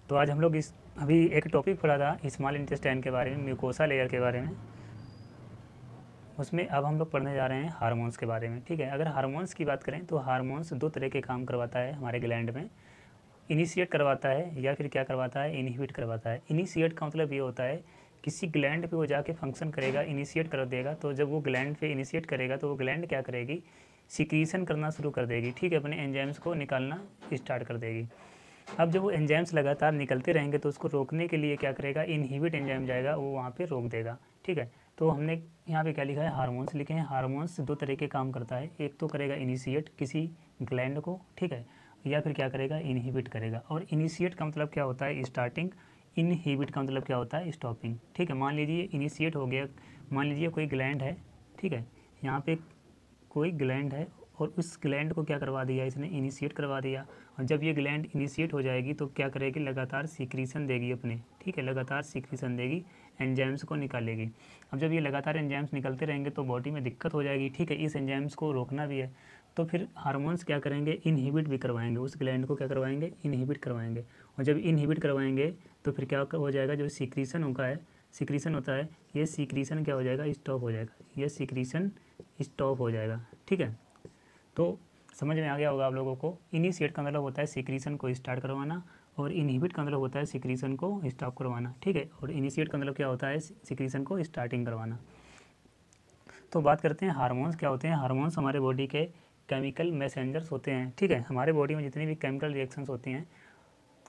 तो आज हम लोग इस अभी एक टॉपिक पढ़ा था स्मॉल इंटेस्टाइन के बारे में, म्यूकोसा लेयर के बारे में। उसमें अब हम लोग पढ़ने जा रहे हैं हार्मोन्स के बारे में। ठीक है, अगर हार्मोन्स की बात करें तो हार्मोन्स दो तरह के काम करवाता है हमारे ग्लैंड में। इनिशिएट करवाता है या फिर क्या करवाता है, इनहिबिट करवाता है। इनिशिएट का मतलब ये होता है किसी ग्लैंड पे वो जाके फंक्शन करेगा, इनिशिएट कर देगा। तो जब वो ग्लैंड पे इनिशिएट करेगा तो वो ग्लैंड क्या करेगी, सिक्रीशन करना शुरू कर देगी। ठीक है, अपने एंजाइम्स को निकालना स्टार्ट कर देगी। अब जब वो एंजाइम्स लगातार निकलते रहेंगे तो उसको रोकने के लिए क्या करेगा, इनहिबिट एंजाइम जाएगा, वो वहाँ पे रोक देगा। ठीक है, तो हमने यहाँ पे क्या लिखा है, हार्मोन्स लिखे हैं। हार्मोन्स दो तरह के काम करता है, एक तो करेगा इनिशिएट किसी ग्लैंड को, ठीक है, या फिर क्या करेगा, इनहिबिट करेगा। और इनिशिएट का मतलब क्या होता है, स्टार्टिंग। इनहिबिट का मतलब क्या होता है, स्टॉपिंग। ठीक है, मान लीजिए इनिशिएट हो गया, मान लीजिए कोई ग्लैंड है, ठीक है, यहाँ पे कोई ग्लैंड है और उस ग्लैंड को क्या करवा दिया, इसने इनिशिएट करवा दिया। और जब ये ग्लैंड इनिशिएट हो जाएगी तो क्या करेगी, लगातार सीक्रीशन देगी अपने, ठीक है, लगातार सीक्रीशन देगी, एंजाइम्स को निकालेगी। अब जब ये लगातार एंजाइम्स निकलते रहेंगे तो बॉडी में दिक्कत हो जाएगी। ठीक है, इस एंजाइम्स को रोकना भी है, तो फिर हार्मोन्स क्या करेंगे, इनहिबिट भी करवाएंगे, उस ग्लैंड को क्या करवाएंगे, इनहिबिट करवाएंगे। और जब इनहिबिट करवाएंगे तो फिर क्या हो जाएगा, जो सीक्रीशन होगा है, सीक्रीशन होता है, ये सीक्रीशन क्या हो जाएगा, स्टॉप हो जाएगा, ये सीक्रीशन स्टॉप हो जाएगा। ठीक है, तो समझ में आ गया होगा आप लोगों को। इनिशिएट का मतलब होता है सीक्रीशन को स्टार्ट करवाना, और इनहिबिट का मतलब होता है सीक्रीशन को स्टॉप करवाना। ठीक है, और इनिशिएट का मतलब क्या होता है, सीक्रीशन को स्टार्टिंग करवाना। तो बात करते हैं हार्मोन्स क्या होते हैं। हार्मोन्स हमारे बॉडी के केमिकल मैसेंजर्स होते हैं। ठीक है, हमारे बॉडी में जितनी भी केमिकल रिएक्शंस होती हैं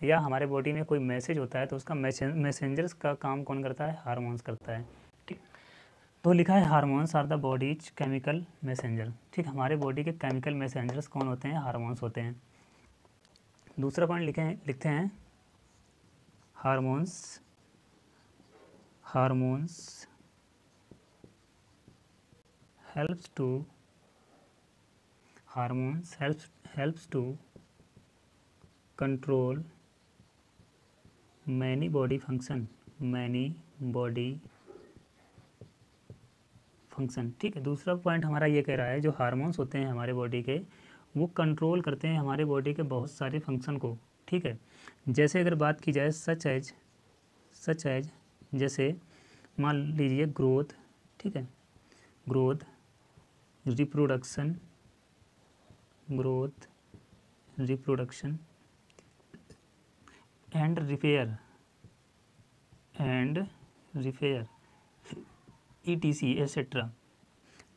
या हमारे बॉडी में कोई मैसेज होता है तो उसका मैसेंजर्स का काम कौन करता है, हार्मोन्स करता है। ठीक, तो लिखा है hormones are the body's chemical messenger. ठीक, हमारे बॉडी के केमिकल मैसेंजर्स कौन होते हैं, हार्मोन्स होते हैं। दूसरा पॉइंट लिखते हैं hormones hormones helps to hormones helps to control many body function, many body function. ठीक है, दूसरा पॉइंट हमारा ये कह रहा है जो हार्मोन्स होते हैं हमारे बॉडी के, वो कंट्रोल करते हैं हमारे बॉडी के बहुत सारे फंक्शन को। ठीक है, जैसे अगर बात की जाए सच एज जैसे मान लीजिए ग्रोथ, ठीक है, growth, reproduction, growth, reproduction and repair ETC etcetera.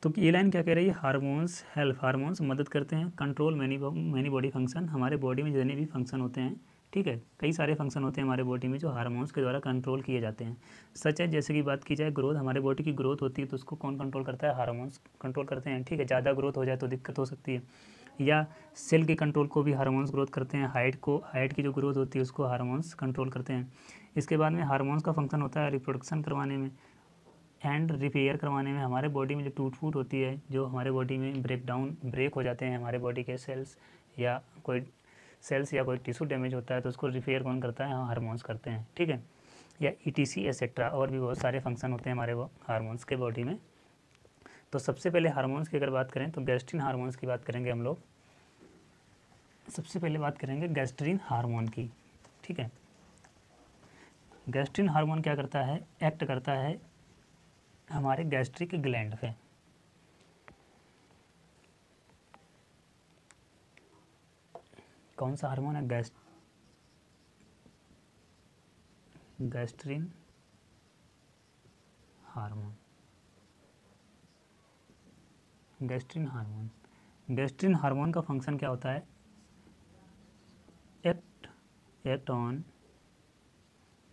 तो ये लाइन क्या कह रही है, हार्मोन्स हेल्प, हार्मोन्स मदद करते हैं कंट्रोल मैनी बॉडी फंक्शन, हमारे बॉडी में जितने भी फंक्शन होते हैं। ठीक है, कई सारे फंक्शन होते हैं हमारे बॉडी में जो हार्मोन्स के द्वारा कंट्रोल किए जाते हैं। सच है, जैसे कि बात की जाए ग्रोथ, हमारे बॉडी की ग्रोथ होती है तो उसको कौन कंट्रोल करता है, हार्मोन्स कंट्रोल करते हैं। ठीक है, ज़्यादा ग्रोथ हो जाए तो दिक्कत हो सकती है। या सेल के कंट्रोल को भी हार्मोन्स ग्रोथ करते हैं, हाइट की जो ग्रोथ होती है उसको हार्मोन्स कंट्रोल करते हैं। इसके बाद में हार्मोन्स का फंक्शन होता है रिप्रोडक्शन करवाने में एंड रिपेयर करवाने में। हमारे बॉडी में जो टूट फूट होती है, जो हमारे बॉडी में ब्रेक हो जाते हैं हमारे बॉडी के सेल्स, या कोई सेल्स या कोई टिश्यू डैमेज होता है तो उसको रिपेयर कौन करता है, हार्मोन्स करते हैं। ठीक है, या ETC एसेट्रा, और भी बहुत सारे फंक्शन होते हैं हमारे वो हार्मोन्स के बॉडी में। तो सबसे पहले हार्मोन्स की अगर बात करें तो गैस्ट्रिन हार्मोन्स की बात करेंगे हम लोग। सबसे पहले बात करेंगे गैस्ट्रिन हार्मोन की। ठीक है, गैस्ट्रिन हार्मोन क्या करता है, एक्ट करता है हमारे गैस्ट्रिक ग्लैंड पे। कौन सा हार्मोन है, गैस्ट्रिन हार्मोन। गैस्ट्रिन हार्मोन का फंक्शन क्या होता है, act on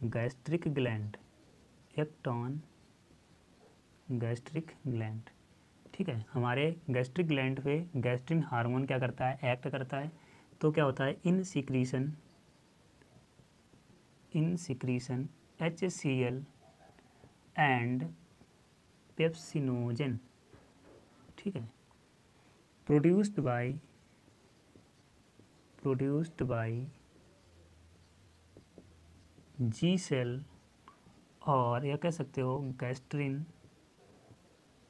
gastric gland, act on gastric gland. ठीक है, हमारे गैस्ट्रिक ग्लैंड पे गैस्ट्रिन हार्मोन क्या करता है, एक्ट करता है। तो क्या होता है, इन सिक्रीशन HCl एंड पेप्सिनोजन। ठीक है, प्रोड्यूस्ड बाय G सेल, और या कह सकते हो गैस्ट्रिन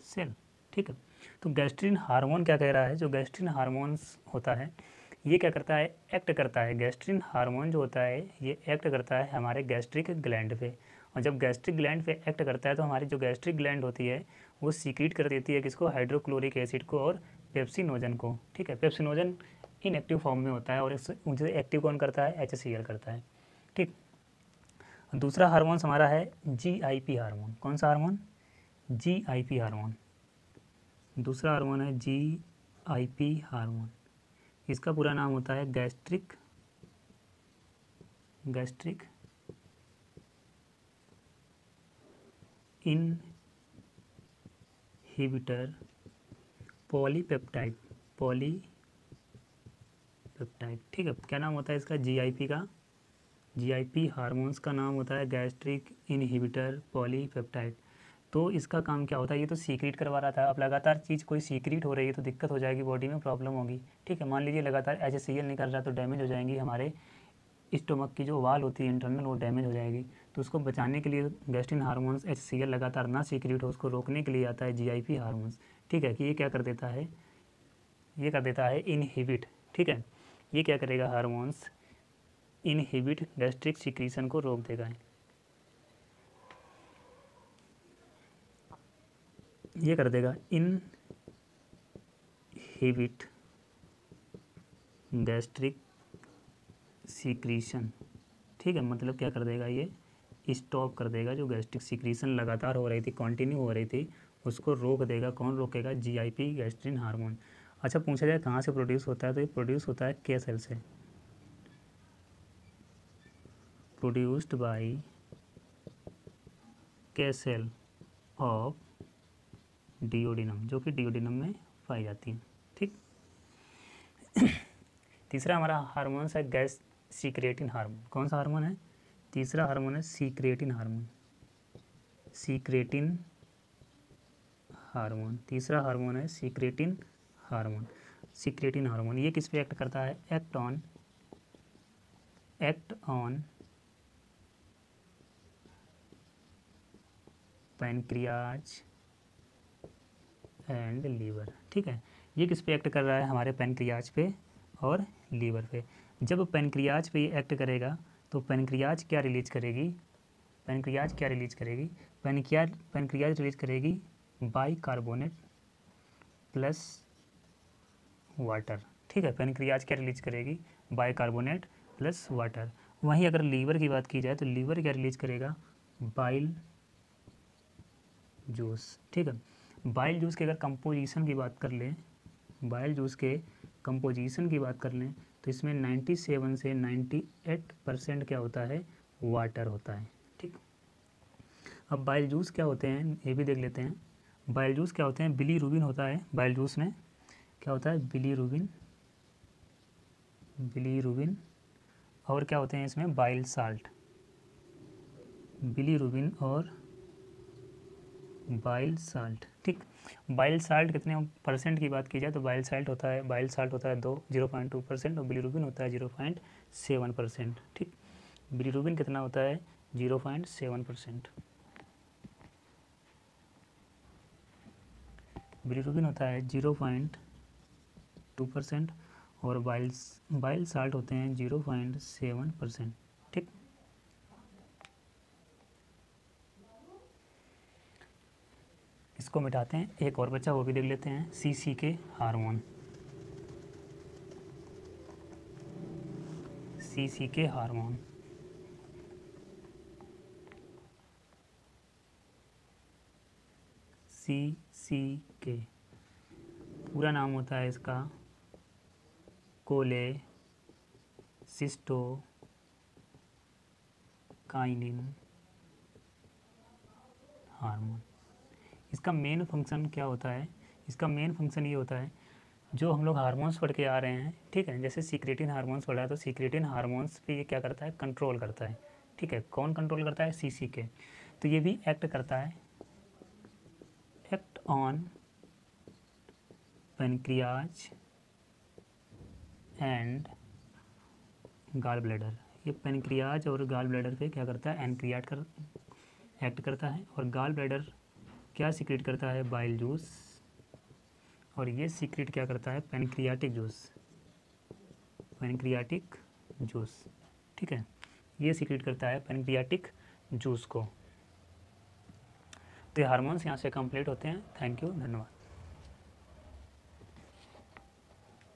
सेल। ठीक है, तो गैस्ट्रिन हार्मोन क्या कह रहा है, जो गैस्ट्रिन हार्मोन्स होता है ये क्या करता है, एक्ट करता है, गैस्ट्रिन हार्मोन जो होता है ये एक्ट करता है हमारे गैस्ट्रिक ग्लैंड पे। और जब गैस्ट्रिक ग्लैंड पे एक्ट करता है तो हमारी जो गैस्ट्रिक ग्लैंड होती है वो सीक्रेट कर देती है किसको, हाइड्रोक्लोरिक एसिड को और पेप्सिनोजन को। ठीक है, पेप्सिनोजन इनएक्टिव फॉर्म में होता है और मुझे एक्टिव कौन करता है, HCl करता है। ठीक, दूसरा हार्मोन हमारा है GIP हार्मोन। कौन सा हार्मोन, GIP हार्मोन। दूसरा हार्मोन है GIP हार्मोन। इसका पूरा नाम होता है गैस्ट्रिक इनहिबिटर पॉलीपेप्टाइड। ठीक है, क्या नाम होता है इसका, GIP का, GIP हार्मोन्स का नाम होता है गैस्ट्रिक इनहिबिटर पॉलीपेप्टाइड। तो इसका काम क्या होता है, ये तो सीक्रेट करवा रहा था, अब लगातार चीज़ कोई सीक्रेट हो रही है तो दिक्कत हो जाएगी, बॉडी में प्रॉब्लम होगी। ठीक है, मान लीजिए लगातार HCl निकल रहा है तो डैमेज हो जाएंगी हमारे स्टोमक की जो वाल होती है इंटरनल, वो डैमेज हो जाएगी। तो उसको बचाने के लिए गैस्ट्रिन हार्मोन्स HCl लगातार ना सीक्रेट हो उसको रोकने के लिए आता है GIP हार्मोन्स। ठीक है, कि ये क्या कर देता है, ये कर देता है इनहिबिट। ठीक है, ये क्या करेगा, हार्मोन्स इनहिबिट गैस्ट्रिक सिक्रीशन को रोक देगा। ये कर देगा इनहिबिट गैस्ट्रिक सीक्रीशन। ठीक है, मतलब क्या कर देगा, ये स्टॉप कर देगा जो गैस्ट्रिक सीक्रीशन लगातार हो रही थी, कंटिन्यू हो रही थी, उसको रोक देगा। कौन रोकेगा, GIP गैस्ट्रिन हार्मोन। अच्छा, पूछा जाए कहाँ से प्रोड्यूस होता है, तो ये प्रोड्यूस होता है के सेल से, प्रोड्यूस्ड बाय के सेल ऑफ डिओडिनम, जो कि डिओडिनम में पाई जाती है। ठीक, तीसरा हमारा हार्मोन है गैस सीक्रेटिन हार्मोन। कौन सा हार्मोन है, तीसरा हार्मोन है सीक्रेटिन हार्मोन। सीक्रेटिन हार्मोन, तीसरा हार्मोन है सीक्रेटिन हार्मोन। सीक्रेटिन हार्मोन ये किस पे एक्ट करता है, act on pancreas and liver. ठीक है, ये किस पे एक्ट कर रहा है, हमारे पैनक्रियाज पे और लीवर पे। जब पैनक्रियाज पे ये एक्ट करेगा तो पैनक्रियाज क्या रिलीज करेगी, पैनक्रियाज रिलीज करेगी बाइकार्बोनेट प्लस वाटर। ठीक है, पैनक्रियाज क्या रिलीज करेगी, बाइकार्बोनेट प्लस वाटर। वहीं अगर लीवर की बात की जाए तो लीवर क्या रिलीज करेगा, बाइल जूस। ठीक है, बाइल जूस के अगर कंपोजिशन की बात कर लें, बाइल जूस के कंपोजिशन की बात कर लें तो इसमें 97 से 98% क्या होता है, वाटर होता है। ठीक, अब बाइल जूस क्या होते हैं ये भी देख लेते हैं। बाइल जूस क्या होते हैं, बिलीरुबिन होता है बाइल जूस में, क्या होता है, बिलीरुबिन और क्या होते हैं इसमें, बाइल साल्ट। बिलीरुबिन और बाइल साल्ट। ठीक, बाइल साल्ट कितने परसेंट की बात की जाए तो बाइल साल्ट होता है 0.2% और बिलीरुबिन होता है 0.7%। ठीक, बिलीरुबिन कितना होता है, 0.7%। बिलीरुबिन होता है 0.2% और बाइल साल्ट होते हैं 0.7%। ठीक, इसको मिटाते हैं, एक और बच्चा वो भी देख लेते हैं, CCK hormone. CCK hormone, CCK पूरा नाम होता है इसका कोलेसिस्टोकाइनिन हार्मोन। इसका मेन फंक्शन क्या होता है, इसका मेन फंक्शन ये होता है, जो हम लोग हार्मोन्स पढ़ के आ रहे हैं, ठीक है, जैसे सीक्रेटिन हार्मोन्स पढ़ा है तो सीक्रेटिन हार्मोन्स पे ये क्या करता है, कंट्रोल करता है। ठीक है, कौन कंट्रोल करता है, CCK। तो ये भी एक्ट करता है, act on pancreas and gall bladder. ये पैनक्रियाज और गाल ब्लैडर पे क्या करता है, एक्ट करता है। और गाल ब्लैडर क्या सीक्रेट करता है, बाइल जूस, और ये सीक्रेट क्या करता है, पैनक्रियाटिक जूस। पैनक्रियाटिक जूस, ठीक है, ये सीक्रेट करता है पैनक्रियाटिक जूस को। तो ये हार्मोन्स यहाँ से कंप्लीट होते हैं। थैंक यू, धन्यवाद।